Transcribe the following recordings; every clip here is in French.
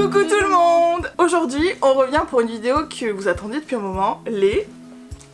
Coucou tout le monde! Aujourd'hui, on revient pour une vidéo que vous attendiez depuis un moment, les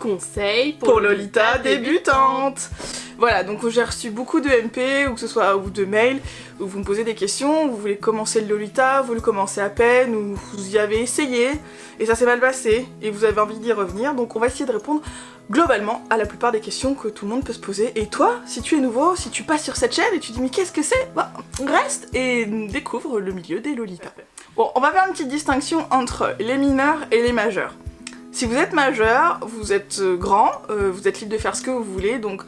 conseils pour Lolita débutante. Voilà, donc j'ai reçu beaucoup de MP, ou que ce soit ou de mails, où vous me posez des questions, vous voulez commencer le Lolita, vous le commencez à peine, ou vous y avez essayé, et ça s'est mal passé, et vous avez envie d'y revenir, donc on va essayer de répondre globalement à la plupart des questions que tout le monde peut se poser. Et toi, si tu es nouveau, si tu passes sur cette chaîne et tu dis mais qu'est-ce que c'est, bah reste et découvre le milieu des Lolitas. Bon, on va faire une petite distinction entre les mineurs et les majeurs. Si vous êtes majeur, vous êtes grand, vous êtes libre de faire ce que vous voulez, donc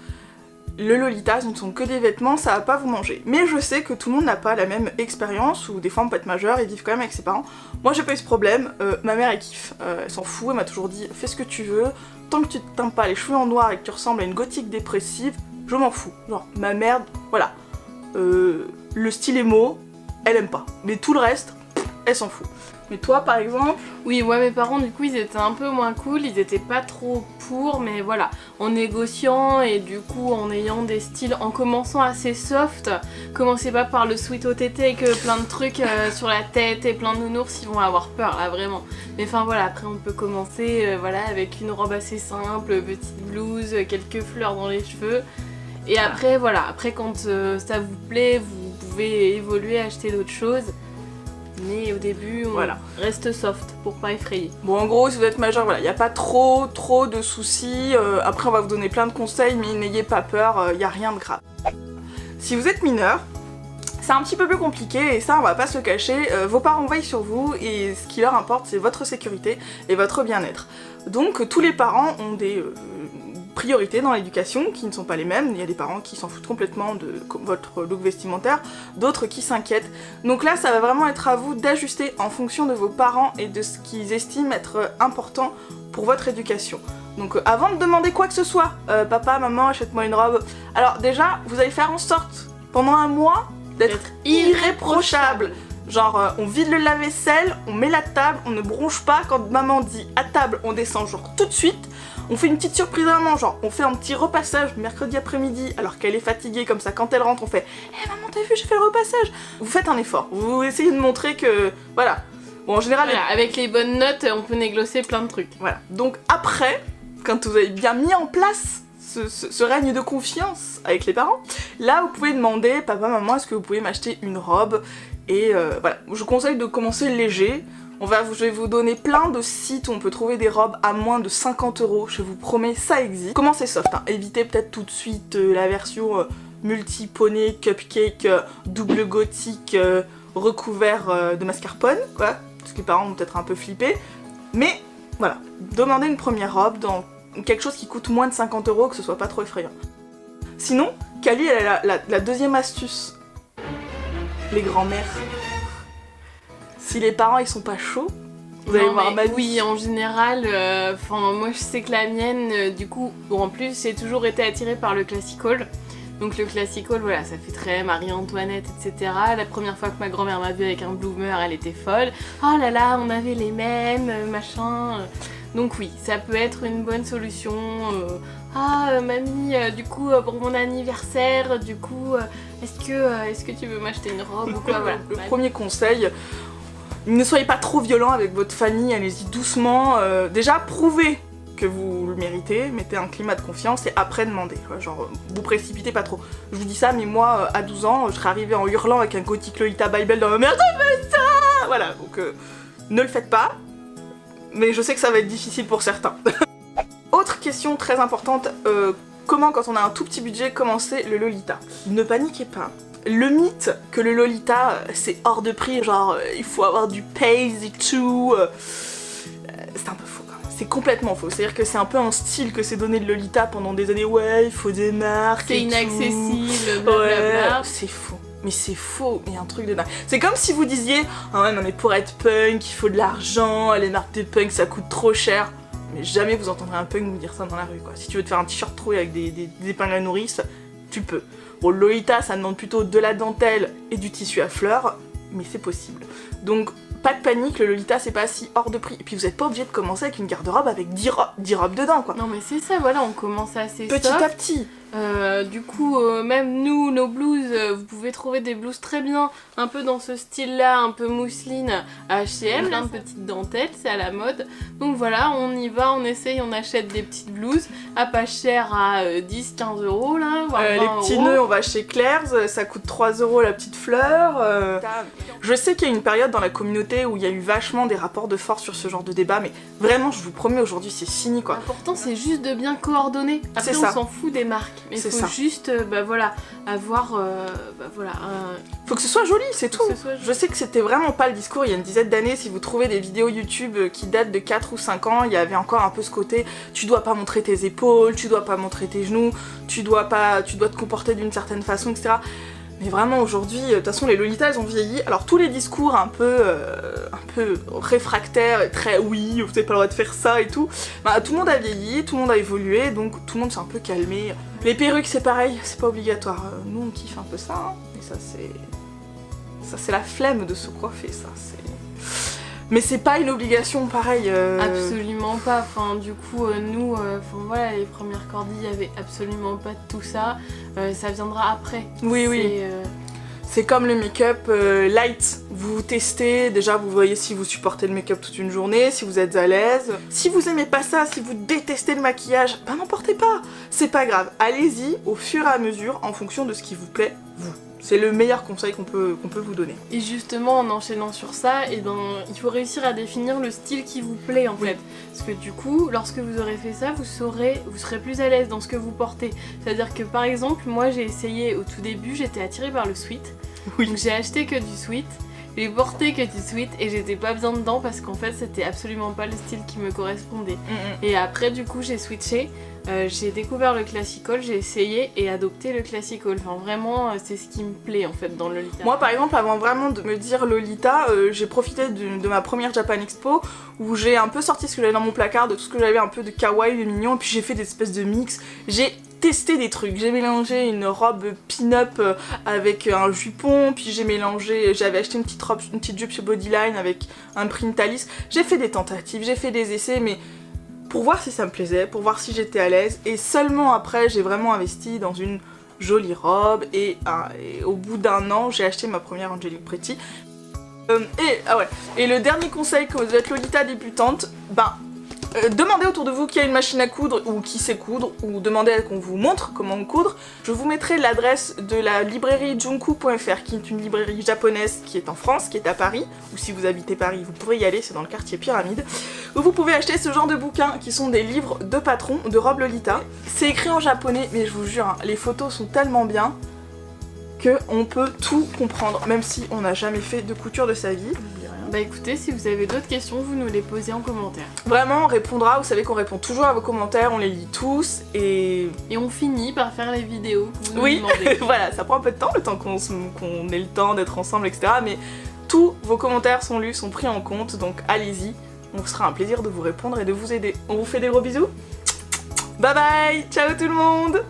le Lolita, ce ne sont que des vêtements, ça va pas vous manger. Mais je sais que tout le monde n'a pas la même expérience, ou des fois on peut être majeur et vivre quand même avec ses parents. Moi j'ai pas eu ce problème, ma mère elle kiffe, elle s'en fout, elle m'a toujours dit fais ce que tu veux, tant que tu te teins pas les cheveux en noir et que tu ressembles à une gothique dépressive, je m'en fous. Genre, ma mère, voilà. Le style émo, elle aime pas. Mais tout le reste, elle s'en fout. Mais toi par exemple? Oui, moi mes parents du coup ils étaient un peu moins cool, ils étaient pas trop pour, mais voilà, en négociant et du coup en ayant des styles, en commençant assez soft, commencez pas par le sweat OTT avec plein de trucs sur la tête et plein de nounours, ils vont avoir peur là vraiment. Mais enfin voilà, après on peut commencer voilà, avec une robe assez simple, petite blouse, quelques fleurs dans les cheveux. Et après voilà, après quand ça vous plaît, vous pouvez évoluer, acheter d'autres choses. Mais au début, on reste soft pour pas effrayer. Bon, en gros, si vous êtes majeur, voilà, il n'y a pas trop de soucis. Après, on va vous donner plein de conseils, mais n'ayez pas peur, il n'y a rien de grave. Si vous êtes mineur, c'est un petit peu plus compliqué, et ça, on va pas se le cacher. Vos parents veillent sur vous, et ce qui leur importe, c'est votre sécurité et votre bien-être. Donc, tous les parents ont des priorités dans l'éducation qui ne sont pas les mêmes. Il y a des parents qui s'en foutent complètement de votre look vestimentaire, d'autres qui s'inquiètent. Donc là, ça va vraiment être à vous d'ajuster en fonction de vos parents et de ce qu'ils estiment être important pour votre éducation. Donc avant de demander quoi que ce soit, papa, maman, achète-moi une robe. Alors déjà, vous allez faire en sorte, pendant un mois, d'être irréprochable. Genre, on vide le lave-vaisselle, on met la table, on ne bronche pas. Quand maman dit à table, on descend genre tout de suite. On fait une petite surprise à maman, genre on fait un petit repassage mercredi après-midi alors qu'elle est fatiguée, comme ça quand elle rentre on fait « Eh maman t'as vu, j'ai fait le repassage !» Vous faites un effort, vous essayez de montrer que... Voilà. Bon en général... Voilà, avec les bonnes notes on peut négocier plein de trucs. Voilà. Donc après, quand vous avez bien mis en place ce règne de confiance avec les parents, là vous pouvez demander « Papa, maman, est-ce que vous pouvez m'acheter une robe ?» Et voilà, je vous conseille de commencer léger. Je vais vous donner plein de sites où on peut trouver des robes à moins de 50 €, je vous promets, ça existe. Commencez soft, hein. Évitez peut-être tout de suite la version multi-poney, cupcake, double gothique, recouvert de mascarpone, quoi, parce que les parents vont peut-être un peu flipper. Mais voilà, demandez une première robe dans quelque chose qui coûte moins de 50 €, que ce soit pas trop effrayant. Sinon, Kali, elle a la deuxième astuce. Les grands-mères. Si les parents ils sont pas chauds, vous allez voir Manu. Oui, en général, moi je sais que la mienne, du coup, bon, en plus j'ai toujours été attirée par le classical. Donc le classical, voilà, ça fait très Marie-Antoinette, etc. La première fois que ma grand-mère m'a vue avec un bloomer, elle était folle. Oh là là, on avait les mêmes, machin. Donc oui, ça peut être une bonne solution. Mamie, du coup, pour mon anniversaire, du coup, est-ce que tu veux m'acheter une robe ou quoi, voilà. Le premier conseil, ne soyez pas trop violent avec votre famille, allez-y doucement. Déjà, prouvez que vous le méritez, mettez un climat de confiance et après demandez. Genre, vous précipitez pas trop. Je vous dis ça, mais moi, à 12 ans, je serais arrivée en hurlant avec un gothique Lolita Bible dans ma mère, t'as fait ça! Voilà, donc ne le faites pas, mais je sais que ça va être difficile pour certains. Autre question très importante, comment quand on a un tout petit budget commencer le Lolita? Ne paniquez pas. Le mythe que le Lolita c'est hors de prix, genre il faut avoir du pace et tout, c'est un peu faux quand même. C'est complètement faux, c'est-à-dire que c'est un peu un style que s'est donné le Lolita pendant des années, ouais il faut des marques, c'est inaccessible, blablabla. Ouais, c'est faux. Mais c'est faux, il y a un truc de dingue. C'est comme si vous disiez, ah ouais non mais pour être punk il faut de l'argent, les marques de punk ça coûte trop cher. Mais jamais vous entendrez un punk vous dire ça dans la rue quoi. Si tu veux te faire un t-shirt troué avec des épingles à nourrice, tu peux. Bon, Lolita, ça demande plutôt de la dentelle et du tissu à fleurs, mais c'est possible. Donc, pas de panique, le Lolita, c'est pas si hors de prix. Et puis, vous êtes pas obligé de commencer avec une garde-robe avec 10 robes dedans, quoi. Non, mais c'est ça, voilà, on commence assez petit soft. à petit. Du coup, même nous, nos blouses, vous pouvez trouver des blouses très bien, un peu dans ce style-là, un peu mousseline à H&M, plein de petites dentelles, c'est à la mode. Donc voilà, on y va, on essaye, on achète des petites blouses à pas cher, à 10-15 euros là, voire 20 Les petits euros. nœuds, on va chez Claire's, ça coûte 3 euros la petite fleur. Je sais qu'il y a une période dans la communauté où il y a eu vachement des rapports de force sur ce genre de débat, mais vraiment, je vous promets, aujourd'hui, c'est fini quoi. L'important, c'est juste de bien coordonner. Après, C'est on ça. s'en fout des marques, mais il C'est faut ça. juste, voilà, avoir, Faut que ce soit joli, c'est tout. que ce soit joli. Je sais que c'était vraiment pas le discours il y a une dizaine d'années. Si vous trouvez des vidéos YouTube qui datent de 4 ou 5 ans, il y avait encore un peu ce côté tu dois pas montrer tes épaules, tu dois pas montrer tes genoux, tu dois te comporter d'une certaine façon, etc. Mais vraiment aujourd'hui, de toute façon les Lolitas elles ont vieilli. Alors tous les discours un peu réfractaires, et très oui, vous avez pas le droit de faire ça et tout, bah, tout le monde a vieilli, tout le monde a évolué, donc tout le monde s'est un peu calmé. Les perruques c'est pareil, c'est pas obligatoire. Nous on kiffe un peu ça, hein, mais ça c'est la flemme de se coiffer, ça c'est... Mais c'est pas une obligation pareil. Absolument pas. Enfin, du coup, nous, voilà, les premières cordilles, il y avait absolument pas de tout ça. Ça viendra après. Oui, oui. C'est comme le make-up light. Vous testez, déjà vous voyez si vous supportez le make-up toute une journée, si vous êtes à l'aise. Si vous aimez pas ça, si vous détestez le maquillage, bah n'en portez pas. C'est pas grave. Allez-y au fur et à mesure en fonction de ce qui vous plaît, vous. C'est le meilleur conseil qu'on peut vous donner. Et justement, en enchaînant sur ça, il faut réussir à définir le style qui vous plaît en fait. Parce que du coup, lorsque vous aurez fait ça, vous serez plus à l'aise dans ce que vous portez. C'est-à-dire que par exemple, moi j'ai essayé au tout début, j'étais attirée par le sweat. Oui. Donc j'ai acheté que du sweat. J'ai porté que du sweat et j'étais pas bien dedans parce qu'en fait c'était absolument pas le style qui me correspondait. Et après du coup j'ai switché, j'ai découvert le classical, j'ai essayé et adopté le classical. Enfin vraiment c'est ce qui me plaît en fait dans le Lolita. Moi par exemple avant vraiment de me dire Lolita, j'ai profité de ma première Japan Expo où j'ai un peu sorti ce que j'avais dans mon placard, de tout ce que j'avais un peu de kawaii, de mignon, et puis j'ai fait des espèces de mix. J'ai testé des trucs, j'ai mélangé une robe pin-up avec un jupon, puis j'avais acheté une petite jupe chez Bodyline avec un print Alice. J'ai fait des tentatives, j'ai fait des essais, mais pour voir si ça me plaisait, pour voir si j'étais à l'aise, et seulement après j'ai vraiment investi dans une jolie robe, et au bout d'un an j'ai acheté ma première Angelique Pretty. Et le dernier conseil quand vous êtes Lolita débutante, demandez autour de vous qui a une machine à coudre ou qui sait coudre, ou demandez à qu'on vous montre comment coudre. Je vous mettrai l'adresse de la librairie junku.fr qui est une librairie japonaise qui est en France, qui est à Paris, ou si vous habitez Paris vous pourrez y aller, c'est dans le quartier Pyramide, où vous pouvez acheter ce genre de bouquins qui sont des livres de patrons, de robes Lolita. C'est écrit en japonais mais je vous jure, hein, les photos sont tellement bien qu'on peut tout comprendre, même si on n'a jamais fait de couture de sa vie. Bah écoutez, si vous avez d'autres questions, vous nous les posez en commentaire. Vraiment, on répondra, vous savez qu'on répond toujours à vos commentaires, on les lit tous, et on finit par faire les vidéos que vous nous oui, demandez. voilà, ça prend un peu de temps, le temps qu'on ait le temps d'être ensemble, etc. Mais tous vos commentaires sont lus, sont pris en compte, donc allez-y, on sera un plaisir de vous répondre et de vous aider. On vous fait des gros bisous. Bye bye, ciao tout le monde.